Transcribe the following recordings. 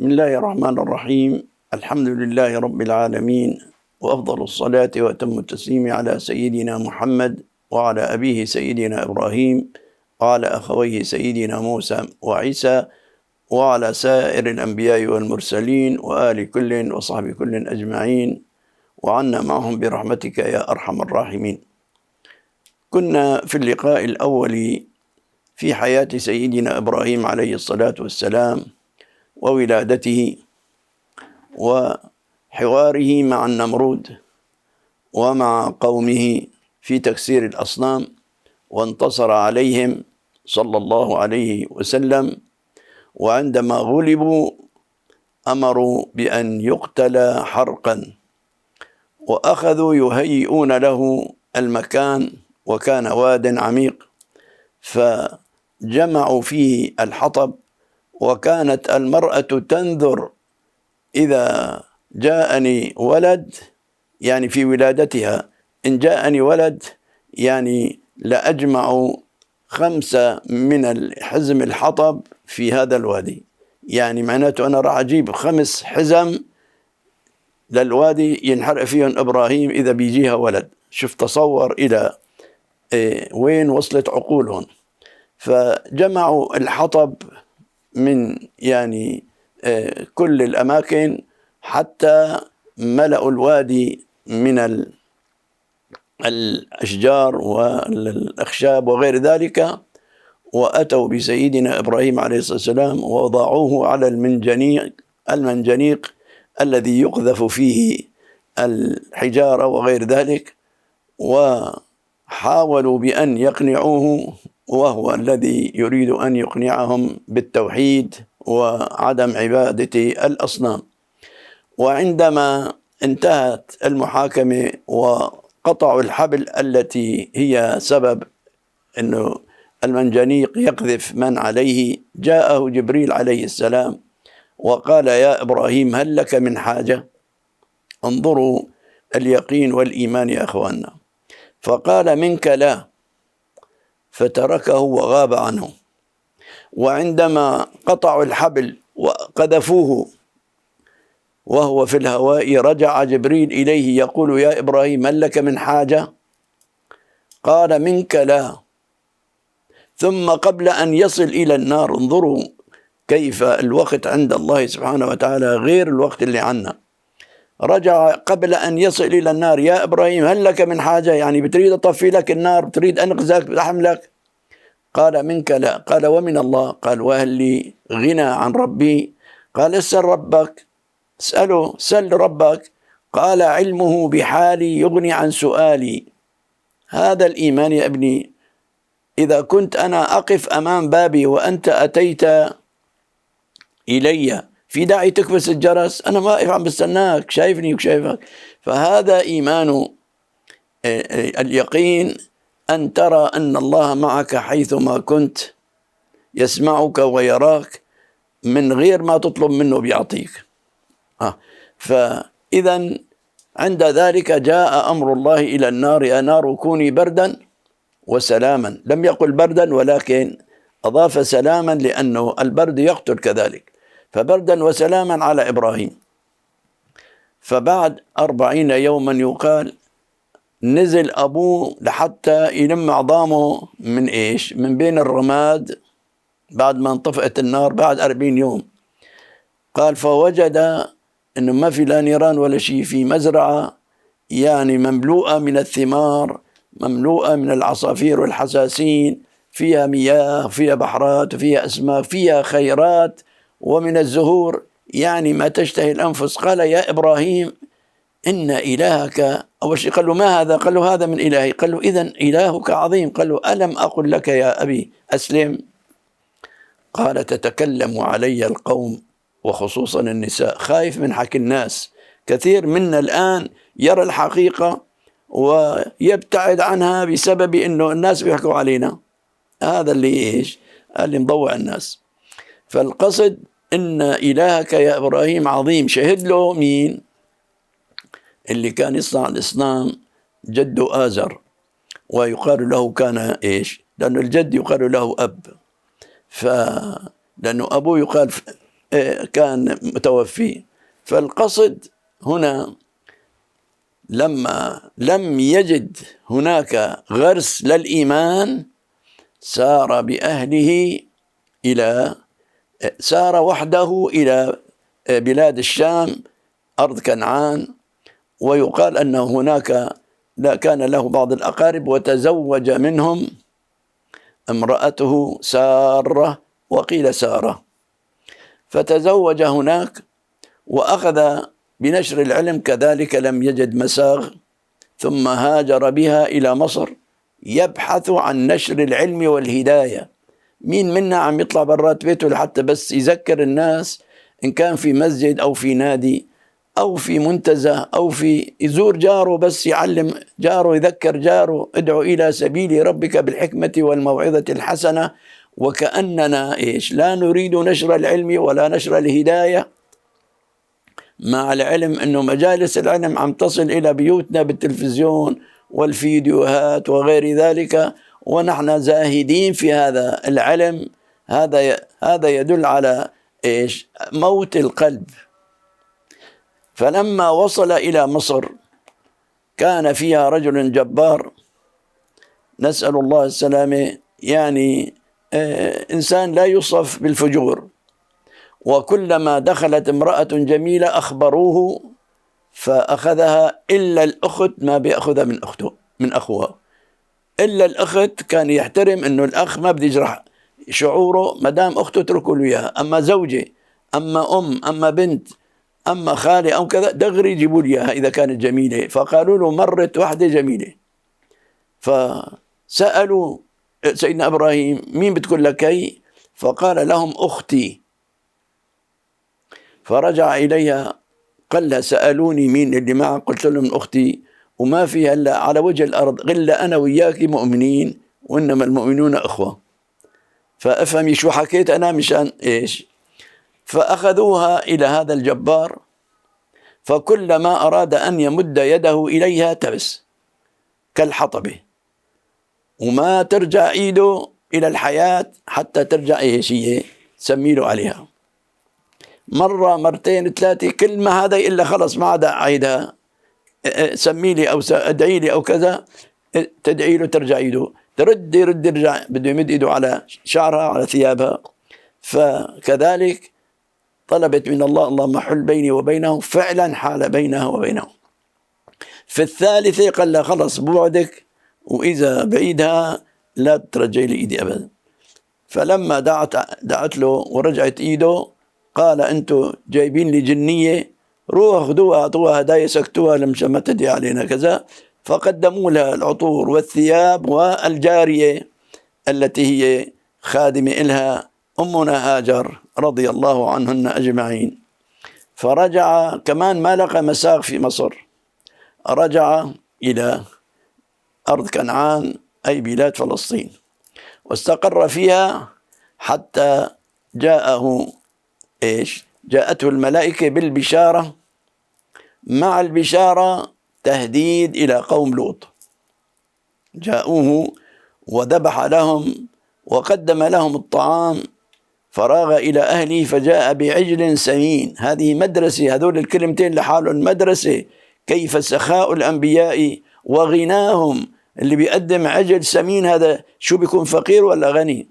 بسم الله الرحمن الرحيم. الحمد لله رب العالمين، وأفضل الصلاة وأتم التسليم على سيدنا محمد وعلى أبيه سيدنا إبراهيم وعلى أخويه سيدنا موسى وعيسى وعلى سائر الأنبياء والمرسلين وآل كل وصحب كل أجمعين، وعنا معهم برحمتك يا أرحم الراحمين. كنا في اللقاء الأول في حياة سيدنا إبراهيم عليه الصلاة والسلام وولادته وحواره مع النمرود ومع قومه في تكسير الأصنام، وانتصر عليهم صلى الله عليه وسلم. وعندما غلبوا أمروا بأن يقتل حرقا، وأخذوا يهيئون له المكان، وكان واد عميق فجمعوا فيه الحطب. وكانت المرأة تنذر إذا جاءني ولد، يعني في ولادتها، إن جاءني ولد يعني لأجمع 5 من الحزم الحطب في هذا الوادي، يعني معناته أنا راح أجيب 5 حزم للوادي ينحرق فيهم إبراهيم إذا بيجيها ولد. شوف تصور إلى وين وصلت عقولهم. فجمعوا الحطب من يعني كل الأماكن حتى ملأوا الوادي من الأشجار والأخشاب وغير ذلك، وأتوا بسيدنا إبراهيم عليه الصلاة والسلام ووضعوه على المنجنيق الذي يقذف فيه الحجارة وغير ذلك، وحاولوا بأن يقنعوه، وهو الذي يريد أن يقنعهم بالتوحيد وعدم عبادة الأصنام. وعندما انتهت المحاكمة وقطعوا الحبل التي هي سبب أنه المنجنيق يقذف من عليه، جاءه جبريل عليه السلام وقال: يا إبراهيم هل لك من حاجة؟ انظروا اليقين والإيمان يا أخواننا. فقال: منك لا، فتركه وغاب عنه. وعندما قطعوا الحبل وقذفوه وهو في الهواء، رجع جبريل إليه يقول: يا إبراهيم هل لك من حاجة؟ قال: منك لا. ثم قبل أن يصل إلى النار، انظروا كيف الوقت عند الله سبحانه وتعالى غير الوقت اللي عنا. رجع قبل أن يصل إلى النار: يا إبراهيم هل لك من حاجة؟ يعني بتريد أطفي لك النار، بتريد أنقذك بأحملك؟ قال: منك لا. قال: ومن الله؟ قال: وهل لي غنى عن ربي؟ قال: اسأل ربك، اسأله، سل ربك. قال: علمه بحالي يغني عن سؤالي. هذا الإيمان يا ابني. إذا كنت أنا أقف أمام بابي وأنت أتيت إلي، في داعي تكبس الجرس؟ أنا واقف عم بستناك، شايفني وشايفك. فهذا إيمان اليقين، أن ترى أن الله معك حيثما كنت، يسمعك ويراك من غير ما تطلب منه بيعطيك. فإذا عند ذلك جاء أمر الله إلى النار: يا نار كوني بردا وسلاما. لم يقل بردا، ولكن أضاف سلاما، لأنه البرد يقتل كذلك. فبردا وسلاما على إبراهيم. فبعد 40 يوما يقال نزل أبوه لحتى يلم عظامه من إيش؟ من بين الرماد بعد ما انطفأت النار بعد 40 يوم. قال: فوجد أنه ما في لا نيران ولا شيء، في مزرعة يعني مملوءة من الثمار، مملوءة من العصافير والحساسين، فيها مياه، فيها بحرات، وفيها أسماك، فيها خيرات، ومن الزهور يعني ما تشتهي الأنفس. قال: يا إبراهيم إن إلهك، أول شيء قال له: ما هذا؟ قال له: هذا من إلهي. قال له: إذن إلهك عظيم. قال له: ألم أقل لك يا أبي أسلم؟ قال: تتكلم علي القوم وخصوصا النساء. خايف من حكي الناس. كثير منا الآن يرى الحقيقة ويبتعد عنها بسبب إنه الناس بيحكوا علينا. هذا اللي إيش؟ اللي مضوع الناس. فالقصد إن إلهك يا إبراهيم عظيم. شهد له مين؟ اللي كان يصنع الإصنام، جده آزر، ويقال له كان إيش؟ لأنه الجد يقال له أب، لأنه أبوه يقال كان متوفي. فالقصد هنا لما لم يجد هناك غرس للإيمان سار بأهله سار وحده إلى بلاد الشام أرض كنعان. ويقال أنه هناك كان له بعض الأقارب وتزوج منهم امرأته سارة وقيل سارة، فتزوج هناك وأخذ بنشر العلم. كذلك لم يجد مساغ ثم هاجر بها إلى مصر يبحث عن نشر العلم والهداية. مين منا عم يطلع برات بيته لحتى بس يذكر الناس، إن كان في مسجد أو في نادي أو في منتزه أو في يزور جاره، بس يعلم جاره، يذكر جاره، ادعو إلى سبيل ربك بالحكمة والموعظة الحسنة. وكأننا لا نريد نشر العلم ولا نشر الهداية، مع العلم أنه مجالس العلم عم تصل إلى بيوتنا بالتلفزيون والفيديوهات وغير ذلك، ونحن زاهدين في هذا العلم. هذا يدل على موت القلب. فلما وصل إلى مصر كان فيها رجل جبار، نسأل الله السلامة، يعني إنسان لا يوصف بالفجور. وكلما دخلت امرأة جميلة أخبروه فأخذها، إلا الأخت ما بيأخذها من أخوها. إلا الأخت كان يحترم أنه الأخ ما بدي يجرح شعوره، مدام أخته اتركوا له إياها. أما زوجي، أما أما بنت، أما خالي أو كذا، دغري يجيبوا لي إياها إذا كانت جميلة. فقالوا له مرت واحدة جميلة، فسألوا سيدنا إبراهيم مين بتقول لك؟ فقال لهم أختي. فرجع إليها قال لها سألوني مين اللي معك؟ قلت لهم أختي، وما في هلا على وجه الأرض إلا أنا وياك مؤمنين، وإنما المؤمنون أخوة. فأفهمي شو حكيت أنا مشان إيش. فأخذوها إلى هذا الجبار، فكلما أراد أن يمد يده إليها تبس كالحطبة، وما ترجع إيده إلى الحياة حتى ترجع هي تسميله عليها. مرة مرتين ثلاثة، كل ما هذا إلا خلص ما عاد عيدها، سمي لي أو أدعي لي أو كذا، تدعي له ترجع إيده، ترد يرد يرجع، بده يمد إيده على شعرها على ثيابها. فكذلك طلبت من الله اللهم حل بيني وبينه، فعلا حال بينها وبينه. في الثالثة قال لها خلص بوعدك، وإذا بعيدها لا ترجعي لي إيدي أبدا. فلما دعت له ورجعت إيده قال أنتوا جايبين لي جنية، روحوا خذوها أعطوها هدايا سكتوها لمشان ما تدعي علينا كذا. فقدموا لها العطور والثياب والجارية التي هي خادمة إلها أمنا هاجر رضي الله عنهن أجمعين. فرجع كمان ما لقى مساغ في مصر، رجع إلى أرض كنعان أي بلاد فلسطين، واستقر فيها حتى جاءته الملائكة بالبشارة، مع البشارة تهديد إلى قوم لوط. جاءوه وذبح لهم وقدم لهم الطعام، فراغ إلى أهله فجاء بعجل سمين. هذه مدرسة، هذول الكلمتين لحالهم مدرسة، كيف سخاء الأنبياء وغناهم. اللي بيقدم عجل سمين هذا شو بيكون، فقير ولا غني؟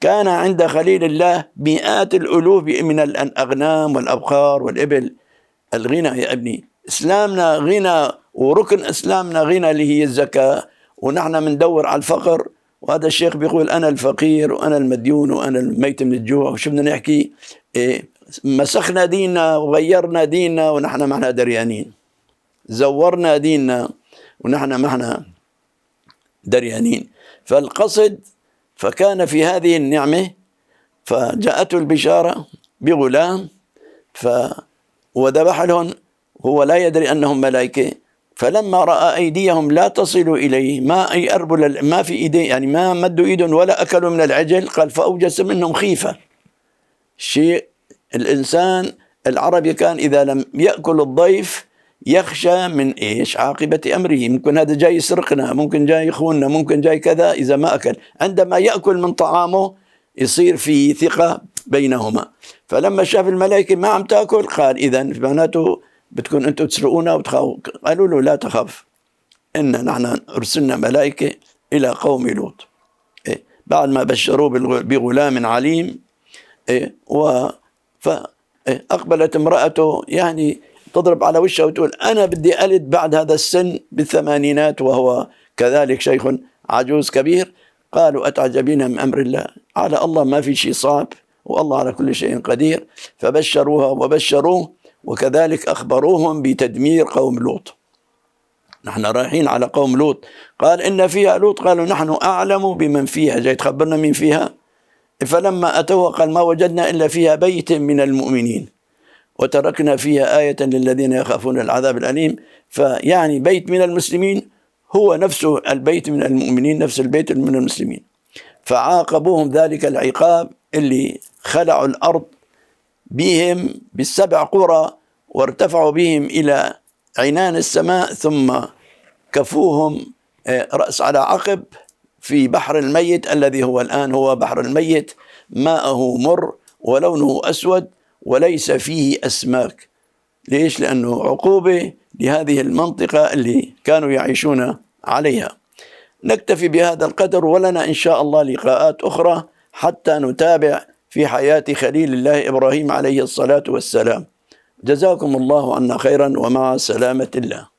كان عند خليل الله مئات الألوف من الأغنام والأبقار والإبل. الغنى يا ابني، إسلامنا غنى، وركن إسلامنا غنى اللي هي الزكاة، ونحن مندور على الفقر. وهذا الشيخ بيقول أنا الفقير وأنا المديون وأنا الميت من الجوع، وشو بدنا نحكي؟ مسخنا ديننا وغيرنا ديننا ونحن ما احنا دريانين، زورنا ديننا ونحن ما احنا دريانين. فالقصد، فكان في هذه النعمة، فجاءته البشارة بغلام وذبح لهم، هو لا يدري أنهم ملائكة. فلما رأى أيديهم لا تصل إليه، ما يقربوا ما في إيديه، يعني ما مدوا إيدهم ولا أكلوا من العجل، قال فأوجس منهم خيفة. شيء الإنسان العربي كان إذا لم يأكل الضيف يخشى من عاقبة أمره، ممكن هذا جاي يسرقنا، ممكن جاي يخوننا، ممكن جاي كذا إذا ما أكل. عندما يأكل من طعامه يصير في ثقة بينهما. فلما شاف الملائكة ما عم تأكل قال إذن معناته بتكون أنتم تسرقونا وتخافوا. قالوا له لا تخف، إن نحن أرسلنا ملائكة إلى قوم لوط. بعد ما بشروه بغلام عليم، فأقبلت امرأته يعني تضرب على وشها وتقول أنا بدي ألد بعد هذا السن بالثمانينات وهو كذلك شيخ عجوز كبير. قالوا أتعجبين من أمر الله، على الله ما في شيء صعب والله على كل شيء قدير. فبشروها وبشروه، وكذلك أخبروهم بتدمير قوم لوط. نحن رايحين على قوم لوط، قال إن فيها لوط، قالوا نحن أعلم بمن فيها، جاي تخبرنا مين فيها. فلما أتوها قال ما وجدنا إلا فيها بيت من المؤمنين وتركنا فيها آية للذين يخافون العذاب الأليم. فيعني بيت من المسلمين هو نفسه البيت من المؤمنين، نفس البيت من المسلمين. فعاقبوهم ذلك العقاب اللي خلعوا الأرض بهم بالسبع قرى وارتفعوا بهم إلى عنان السماء، ثم كفوهم رأس على عقب في بحر الميت الذي هو الآن هو بحر الميت، ماءه مر ولونه أسود وليس فيه أسماك. ليش؟ لأنه عقوبة لهذه المنطقة اللي كانوا يعيشون عليها. نكتفي بهذا القدر، ولنا إن شاء الله لقاءات أخرى حتى نتابع في حياة خليل الله إبراهيم عليه الصلاة والسلام. جزاكم الله عنا خيرا، ومع سلامة الله.